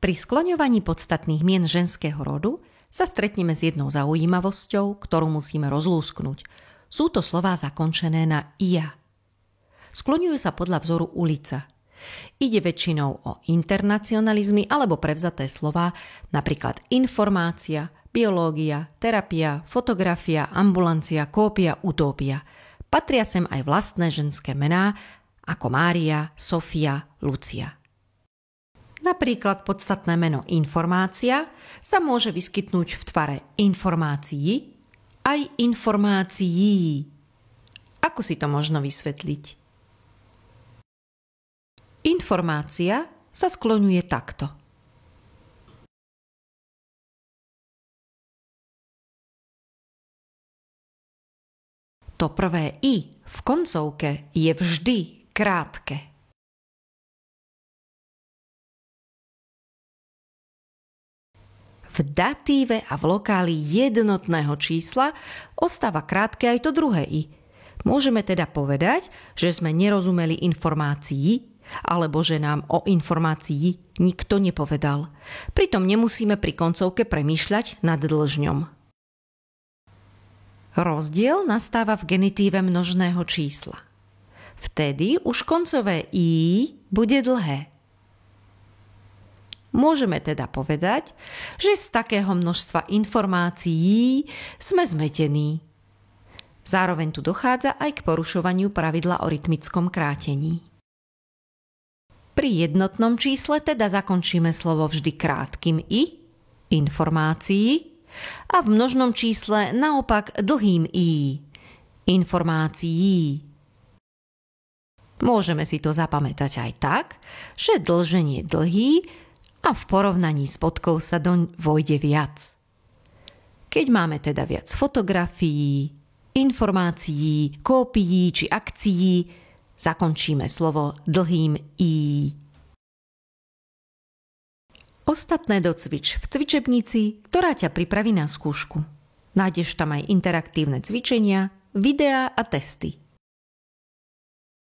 Pri skloňovaní podstatných mien ženského rodu sa stretneme s jednou zaujímavosťou, ktorú musíme rozlúsknuť. Sú to slová zakončené na ia. Skloňujú sa podľa vzoru ulica. Ide väčšinou o internacionalizmy alebo prevzaté slová, napríklad informácia, biológia, terapia, fotografia, ambulancia, kópia, utópia. Patria sem aj vlastné ženské mená, ako Mária, Sofia, Lucia. Napríklad podstatné meno informácia sa môže vyskytnúť v tvare informácií aj informácií. Ako si to možno vysvetliť? Informácia sa skloňuje takto. To prvé i v koncovke je vždy krátke. V datíve a v lokáli jednotného čísla ostáva krátke aj to druhé i. Môžeme teda povedať, že sme nerozumeli informácii, alebo že nám o informácii nikto nepovedal. Pritom nemusíme pri koncovke premýšľať nad dĺžňom. Rozdiel nastáva v genitíve množného čísla. Vtedy už koncové i bude dlhé. Môžeme teda povedať, že z takého množstva informácií sme zmetení. Zároveň tu dochádza aj k porušovaniu pravidla o rytmickom krátení. Pri jednotnom čísle teda zakončíme slovo vždy krátkym i, informácií, a v množnom čísle naopak dlhým i, informácií. Môžeme si to zapamätať aj tak, že dĺžen je dlhý a v porovnaní s bodkou sa doň vojde viac. Keď máme teda viac fotografií, informácií, kópií či akcií, zakončíme slovo dlhým í. Ostatné docvič v cvičebnici, ktorá ťa pripraví na skúšku. Nájdeš tam aj interaktívne cvičenia, videá a testy.